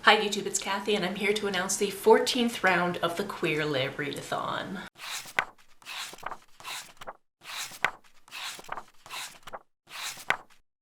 Hi YouTube, it's Kathy and I'm here to announce the 14th round of the Queer Lit Readathon.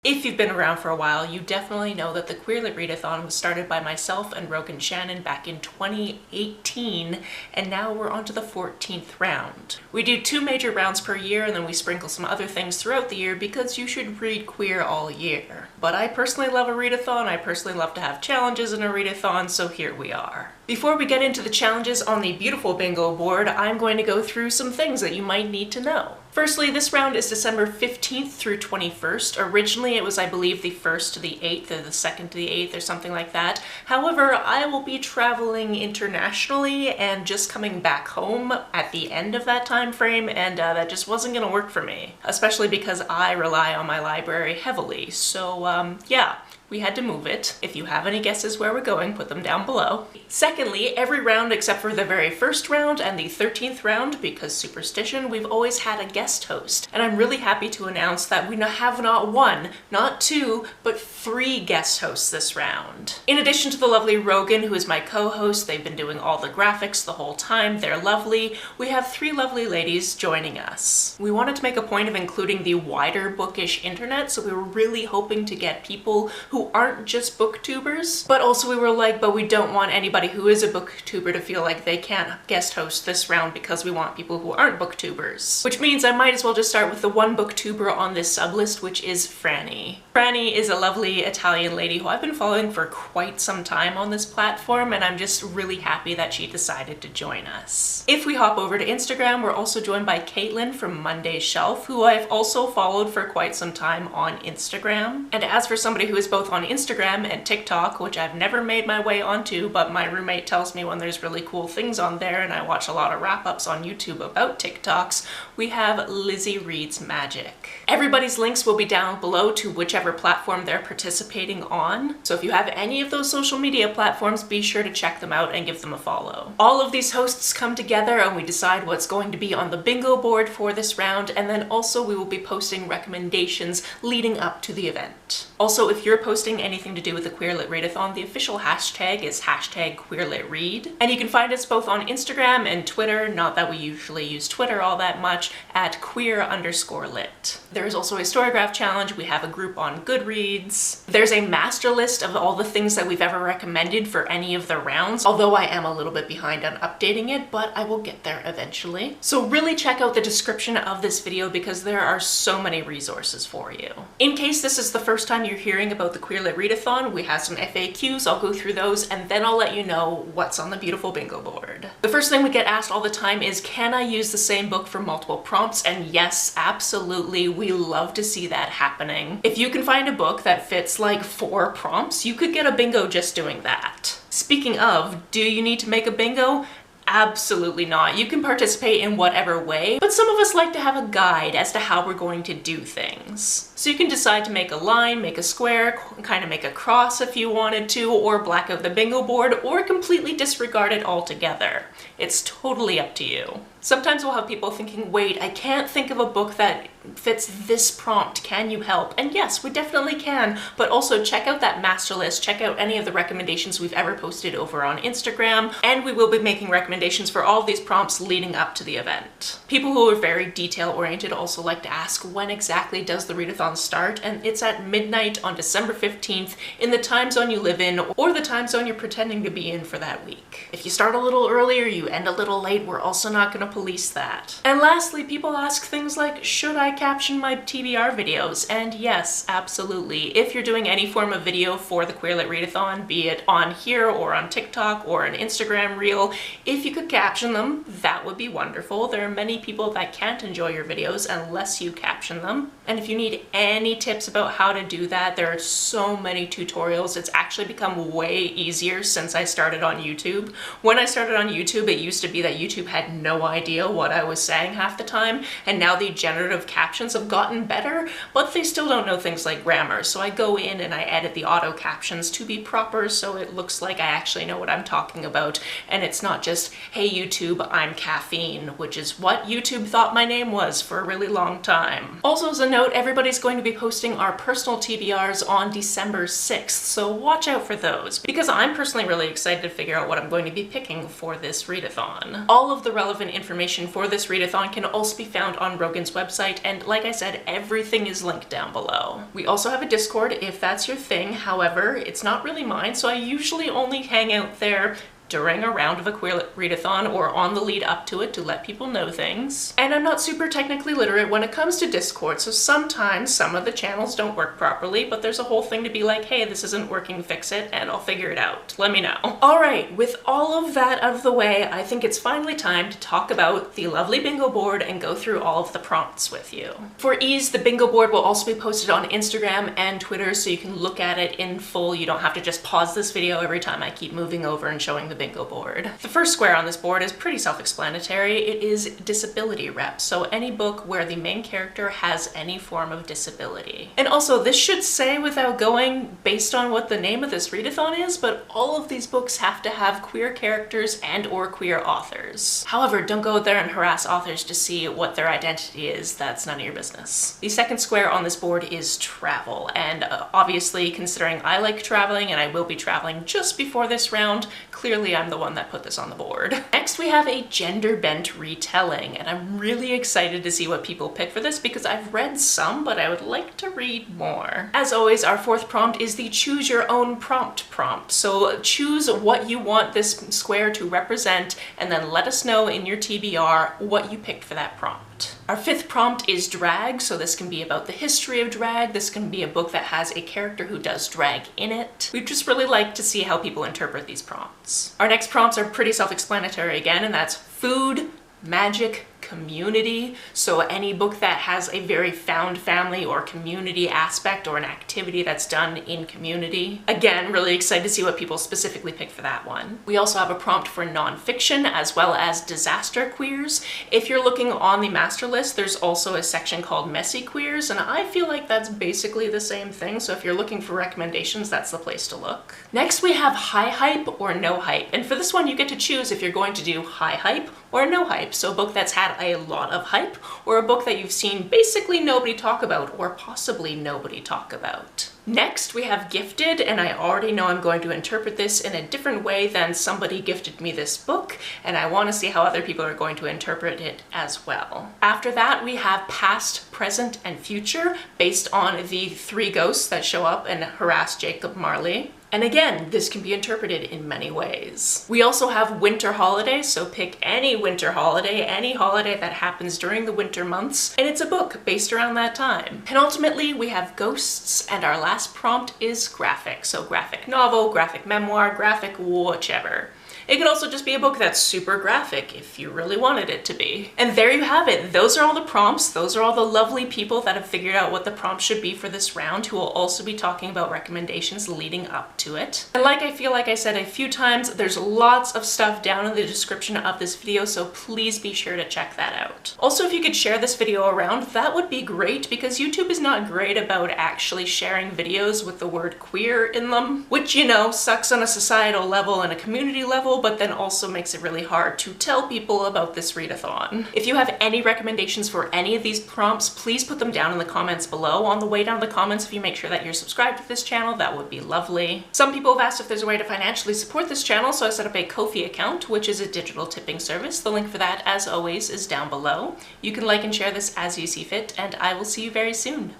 If you've been around for a while, you definitely know that the Queer Lit Readathon was started by myself and Rogan Shannon back in 2018, and now we're on to the 14th round. We do 2 major rounds per year and then we sprinkle some other things throughout the year because you should read queer all year. But I personally love a readathon, I personally love to have challenges in a readathon, so here we are. Before we get into the challenges on the beautiful bingo board, I'm going to go through some things that you might need to know. Firstly, this round is December 15th through 21st. Originally it was, I believe, the 1st to the 8th or the 2nd to the 8th or something like that. However, I will be traveling internationally and just coming back home at the end of that time frame, and that just wasn't going to work for me, especially because I rely on my library heavily. So yeah. We had to move it. If you have any guesses where we're going, put them down below. Secondly, every round except for the very first round and the 13th round, because superstition, we've always had a guest host. And I'm really happy to announce that we have not 1, not 2, but 3 guest hosts this round. In addition to the lovely Rogan, who is my co-host, they've been doing all the graphics the whole time, they're lovely. We have 3 lovely ladies joining us. We wanted to make a point of including the wider bookish internet, so we were really hoping to get people who aren't just booktubers, but also we were like, but we don't want anybody who is a booktuber to feel like they can't guest host this round because we want people who aren't booktubers. Which means I might as well just start with the one booktuber on this sublist, which is Franny. Franny is a lovely Italian lady who I've been following for quite some time on this platform, and I'm just really happy that she decided to join us. If we hop over to Instagram, we're also joined by Caitlin from Monday's Shelf, who I've also followed for quite some time on Instagram. And as for somebody who is both on Instagram and TikTok, which I've never made my way onto, but my roommate tells me when there's really cool things on there, and I watch a lot of wrap-ups on YouTube about TikToks, we have Lizzie Reads Magic. Everybody's links will be down below to whichever platform they're participating on, so if you have any of those social media platforms, be sure to check them out and give them a follow. All of these hosts come together and we decide what's going to be on the bingo board for this round, and then also we will be posting recommendations leading up to the event. Also, if you're posting anything to do with the Queer Lit Readathon, the official hashtag is #QueerLitRead. And you can find us both on Instagram and Twitter, not that we usually use Twitter all that much, at queer_lit. There is also a Storygraph challenge, we have a group on Goodreads. There's a master list of all the things that we've ever recommended for any of the rounds, although I am a little bit behind on updating it, but I will get there eventually. So really check out the description of this video because there are so many resources for you. In case this is the first time you're hearing about the Queer Lit Readathon, we have some FAQs, I'll go through those, and then I'll let you know what's on the beautiful bingo board. The first thing we get asked all the time is, can I use the same book for multiple prompts? And yes, absolutely, we love to see that happening. If you can find a book that fits like 4 prompts, you could get a bingo just doing that. Speaking of, do you need to make a bingo? Absolutely not. You can participate in whatever way, but some of us like to have a guide as to how we're going to do things. So you can decide to make a line, make a square, kind of make a cross if you wanted to, or black out the bingo board, or completely disregard it altogether. It's totally up to you. Sometimes we'll have people thinking, wait, I can't think of a book that fits this prompt, can you help? And yes, we definitely can, but also check out that master list, check out any of the recommendations we've ever posted over on Instagram, and we will be making recommendations for all of these prompts leading up to the event. People who are very detail-oriented also like to ask, when exactly does the readathon start? And it's at midnight on December 15th in the time zone you live in, or the time zone you're pretending to be in for that week. If you start a little earlier, you end a little late, we're also not going to police that. And lastly, people ask things like, should I caption my TBR videos? And yes, absolutely. If you're doing any form of video for the Queer Lit Readathon, be it on here or on TikTok or an Instagram reel, if you could caption them, that would be wonderful. There are many people that can't enjoy your videos unless you caption them. And if you need any tips about how to do that, there are so many tutorials. It's actually become way easier since I started on YouTube. When I started on YouTube, it used to be that YouTube had no idea what I was saying half the time, and now the generative captions have gotten better, but they still don't know things like grammar. So I go in and I edit the auto captions to be proper so it looks like I actually know what I'm talking about, and it's not just, hey YouTube, I'm Caffeine, which is what YouTube thought my name was for a really long time. Also as a note, everybody's going going to be posting our personal TBRs on December 6th, so watch out for those, because I'm personally really excited to figure out what I'm going to be picking for this readathon. All of the relevant information for this readathon can also be found on Rogan's website, and like I said, everything is linked down below. We also have a Discord if that's your thing. However, it's not really mine, so I usually only hang out there during a round of a queer readathon or on the lead up to it to let people know things. And I'm not super technically literate when it comes to Discord, so sometimes some of the channels don't work properly, but there's a whole thing to be like, hey, this isn't working, fix it, and I'll figure it out. Let me know. Alright, with all of that out of the way, I think it's finally time to talk about the lovely bingo board and go through all of the prompts with you. For ease, the bingo board will also be posted on Instagram and Twitter, so you can look at it in full. You don't have to just pause this video every time I keep moving over and showing the bingo board. The first square on this board is pretty self-explanatory. It is disability rep, so any book where the main character has any form of disability. And also, this should say without going based on what the name of this readathon is, but all of these books have to have queer characters and or queer authors. However, don't go there and harass authors to see what their identity is. That's none of your business. The second square on this board is travel, and obviously, considering I like traveling and I will be traveling just before this round, clearly I'm the one that put this on the board. Next, we have a gender bent retelling, and I'm really excited to see what people pick for this because I've read some, but I would like to read more. As always, our fourth prompt is the choose your own prompt. So choose what you want this square to represent and then let us know in your TBR what you picked for that prompt. Our fifth prompt is drag, so this can be about the history of drag. This can be a book that has a character who does drag in it. We'd just really like to see how people interpret these prompts. Our next prompts are pretty self-explanatory again, and that's food, magic, community. So any book that has a very found family or community aspect or an activity that's done in community. Again, really excited to see what people specifically pick for that one. We also have a prompt for nonfiction as well as disaster queers. If you're looking on the master list, there's also a section called messy queers, and I feel like that's basically the same thing. So if you're looking for recommendations, that's the place to look. Next, we have high hype or no hype. And for this one, you get to choose if you're going to do high hype or no hype. So a book that's had a lot of hype, or a book that you've seen basically nobody talk about, or possibly nobody talk about. Next, we have gifted, and I already know I'm going to interpret this in a different way than somebody gifted me this book, and I want to see how other people are going to interpret it as well. After that, we have past, present, and future, based on the three ghosts that show up and harass Jacob Marley. And again, this can be interpreted in many ways. We also have winter holidays, so pick any winter holiday, any holiday that happens during the winter months, and it's a book based around that time. Penultimately, we have ghosts, and our last prompt is graphic. So graphic novel, graphic memoir, graphic whichever. It could also just be a book that's super graphic if you really wanted it to be. And there you have it. Those are all the prompts. Those are all the lovely people that have figured out what the prompt should be for this round, who will also be talking about recommendations leading up to it. And like I said a few times, there's lots of stuff down in the description of this video, so please be sure to check that out. Also, if you could share this video around, that would be great, because YouTube is not great about actually sharing videos with the word queer in them, which, you know, sucks on a societal level and a community level, but then also makes it really hard to tell people about this readathon. If you have any recommendations for any of these prompts, please put them down in the comments below. On the way down the comments, if you make sure that you're subscribed to this channel, that would be lovely. Some people have asked if there's a way to financially support this channel, so I set up a Ko-fi account, which is a digital tipping service. The link for that, as always, is down below. You can like and share this as you see fit, and I will see you very soon.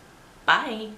Bye!